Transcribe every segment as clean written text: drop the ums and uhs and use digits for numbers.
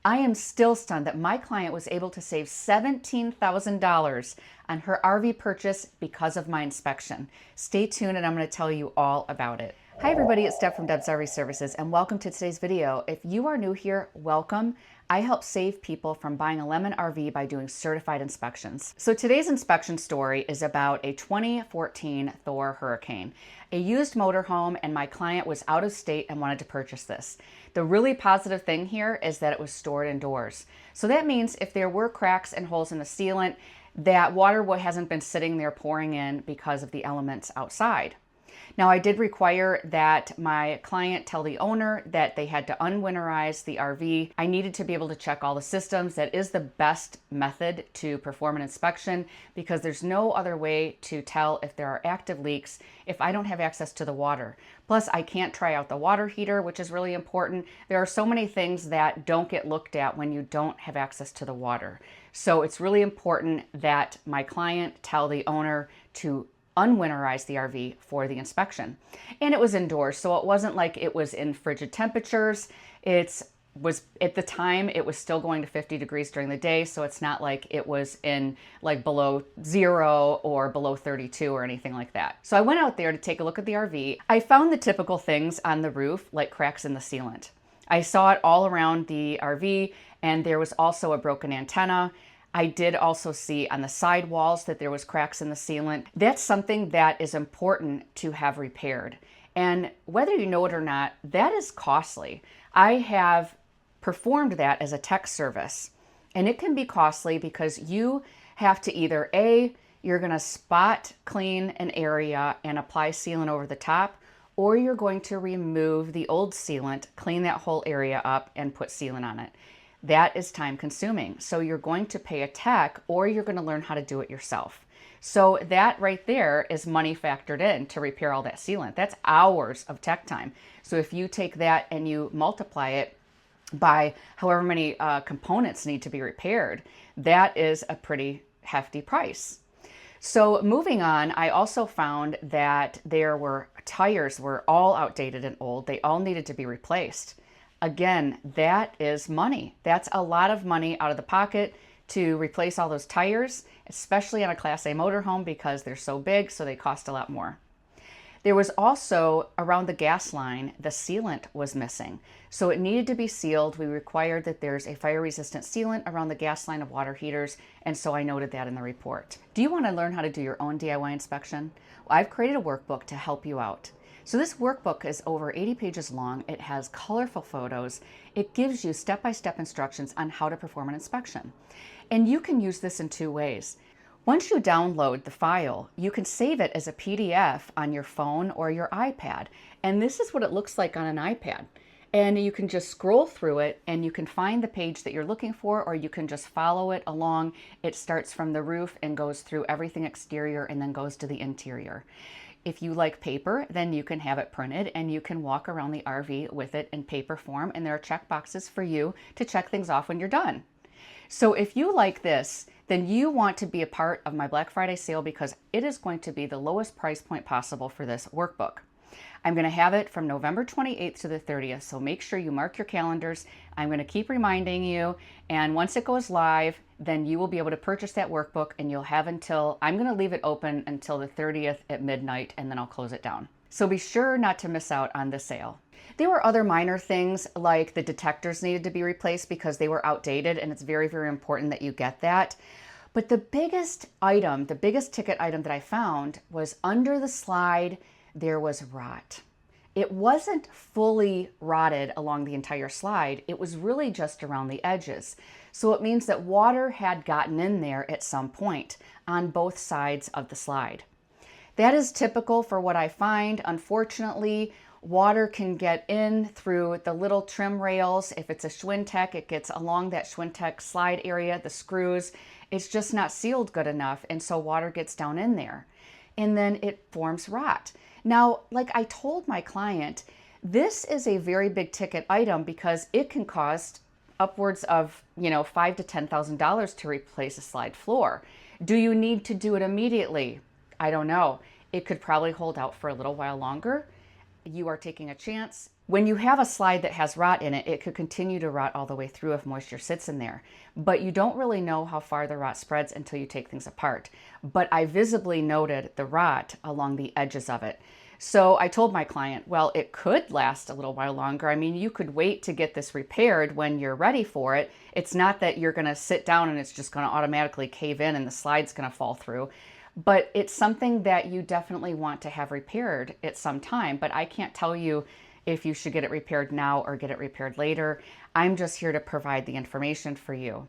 I am still stunned that my client was able to save $17,000 on her RV purchase because of my inspection. Stay tuned and I'm going to tell you all about it. Hi everybody, it's Deb from Deb's RV Services and welcome to today's video. If you are new here, welcome. I help save people from buying a lemon RV by doing certified inspections. So today's inspection story is about a 2014 Thor Hurricane, a used motorhome, and my client was out of state and wanted to purchase this. The really positive thing here is that it was stored indoors. So that means if there were cracks and holes in the sealant, that water hasn't been sitting there pouring in because of the elements outside. Now, I did require that my client tell the owner that they had to unwinterize the RV. I needed to be able to check all the systems. That is the best method to perform an inspection because there's no other way to tell if there are active leaks if I don't have access to the water. Plus, I can't try out the water heater, which is really important. There are so many things that don't get looked at when you don't have access to the water. So it's really important that my client tell the owner to unwinterize the RV for the inspection. And it was indoors, so it wasn't like it was in frigid temperatures. It was, at the time, it was still going to 50 degrees during the day, so it's not like it was in like below 0 or below 32 or anything like that. So I went out there to take a look at the RV. I found the typical things on the roof, like cracks in the sealant. I saw it all around the RV, and there was also a broken antenna. I did also see on the side walls that there was cracks in the sealant. That's something that is important to have repaired. And whether you know it or not, that is costly. I have performed that as a tech service, and it can be costly because you have to either you're going to spot clean an area and apply sealant over the top, or you're going to remove the old sealant, clean that whole area up, and put sealant on it. That is time consuming. So you're going to pay a tech or you're going to learn how to do it yourself. So that right there is money factored in to repair all that sealant. That's hours of tech time. So if you take that and you multiply it by however many components need to be repaired, that is a pretty hefty price. So moving on, I also found that tires were all outdated and old. They all needed to be replaced. Again, that is money. That's a lot of money out of the pocket to replace all those tires, especially on a Class A motorhome because they're so big, so they cost a lot more. There was also, around the gas line, the sealant was missing. So it needed to be sealed. We required that there's a fire-resistant sealant around the gas line of water heaters, and so I noted that in the report. Do you want to learn how to do your own DIY inspection? Well, I've created a workbook to help you out. So this workbook is over 80 pages long. It has colorful photos. It gives you step-by-step instructions on how to perform an inspection. And you can use this in two ways. Once you download the file, you can save it as a PDF on your phone or your iPad. And this is what it looks like on an iPad. And you can just scroll through it and you can find the page that you're looking for, or you can just follow it along. It starts from the roof and goes through everything exterior and then goes to the interior. If you like paper, then you can have it printed and you can walk around the RV with it in paper form, and there are check boxes for you to check things off when you're done. So if you like this, then you want to be a part of my Black Friday sale because it is going to be the lowest price point possible for this workbook. I'm going to have it from November 28th to the 30th, so make sure you mark your calendars. I'm going to keep reminding you, and once it goes live, then you will be able to purchase that workbook, and you'll have until, I'm going to leave it open until the 30th at midnight, and then I'll close it down. So be sure not to miss out on the sale. There were other minor things like the detectors needed to be replaced because they were outdated, and it's very, very important that you get that. But the biggest item, the biggest ticket item that I found was under the slide, there was rot. It wasn't fully rotted along the entire slide. It was really just around the edges. So it means that water had gotten in there at some point on both sides of the slide. That is typical for what I find. Unfortunately, water can get in through the little trim rails. If it's a Schwintek, it gets along that Schwintek slide area, the screws. It's just not sealed good enough, and so water gets down in there. And then it forms rot. Now, like I told my client, this is a very big ticket item because it can cost upwards of, $5,000 to $10,000 to replace a slide floor. Do you need to do it immediately? I don't know. It could probably hold out for a little while longer. You are taking a chance. When you have a slide that has rot in it, it could continue to rot all the way through if moisture sits in there. But you don't really know how far the rot spreads until you take things apart. But I visibly noted the rot along the edges of it. So I told my client, well, it could last a little while longer. I mean, you could wait to get this repaired when you're ready for it. It's not that you're going to sit down and it's just going to automatically cave in and the slide's going to fall through. But it's something that you definitely want to have repaired at some time. But I can't tell you if you should get it repaired now or get it repaired later. I'm just here to provide the information for you.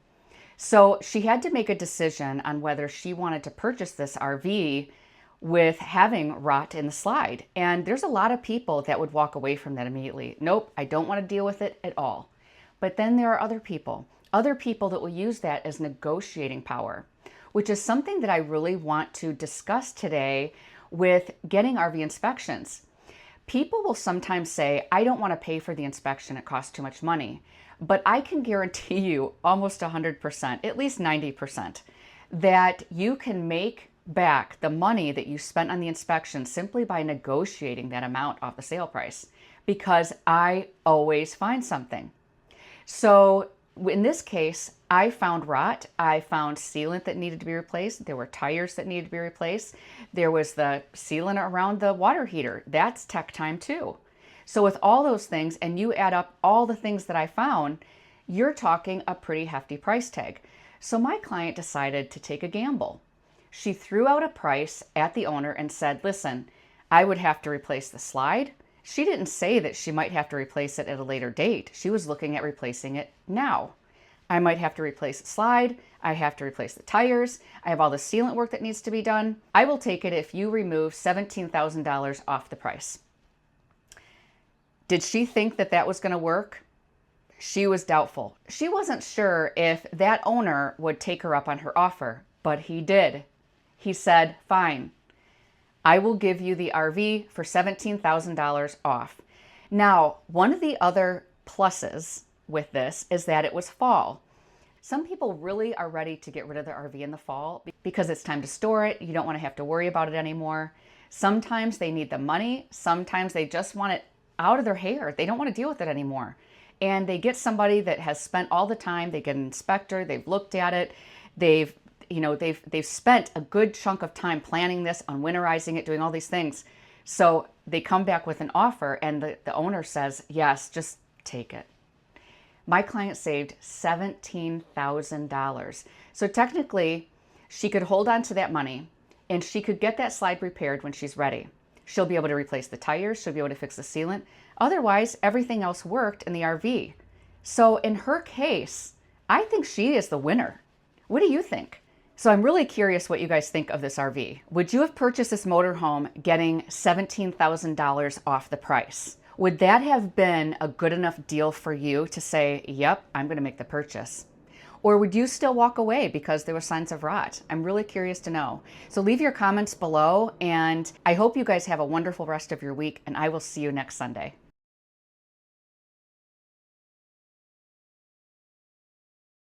So she had to make a decision on whether she wanted to purchase this RV with having rot in the slide. And there's a lot of people that would walk away from that immediately. Nope, I don't want to deal with it at all. But then there are other people that will use that as negotiating power, which is something that I really want to discuss today with getting RV inspections. People will sometimes say, I don't want to pay for the inspection, it costs too much money. But I can guarantee you almost 100%, at least 90%, that you can make back the money that you spent on the inspection simply by negotiating that amount off the sale price, because I always find something. So in this case, I found rot, I found sealant that needed to be replaced, there were tires that needed to be replaced, there was the sealant around the water heater, that's tech time too. So with all those things, and you add up all the things that I found, you're talking a pretty hefty price tag. So my client decided to take a gamble. She threw out a price at the owner and said, listen, I would have to replace the slide. She didn't say that she might have to replace it at a later date. She was looking at replacing it now. I might have to replace the slide. I have to replace the tires. I have all the sealant work that needs to be done. I will take it if you remove $17,000 off the price. Did she think that that was going to work? She was doubtful. She wasn't sure if that owner would take her up on her offer, but he did. He said, fine, I will give you the RV for $17,000 off. Now, one of the other pluses with this is that it was fall. Some people really are ready to get rid of their RV in the fall because it's time to store it. You don't want to have to worry about it anymore. Sometimes they need the money. Sometimes they just want it out of their hair. They don't want to deal with it anymore. And they get somebody that has spent all the time. They get an inspector. They've looked at it. They've spent a good chunk of time planning this, unwinterizing it, doing all these things. So they come back with an offer and the owner says, yes, just take it. My client saved $17,000. So technically, she could hold on to that money and she could get that slide repaired when she's ready. She'll be able to replace the tires. She'll be able to fix the sealant. Otherwise, everything else worked in the RV. So in her case, I think she is the winner. What do you think? So I'm really curious what you guys think of this RV. Would you have purchased this motorhome getting $17,000 off the price? Would that have been a good enough deal for you to say, yep, I'm going to make the purchase? Or would you still walk away because there were signs of rot? I'm really curious to know. So leave your comments below, and I hope you guys have a wonderful rest of your week, and I will see you next Sunday.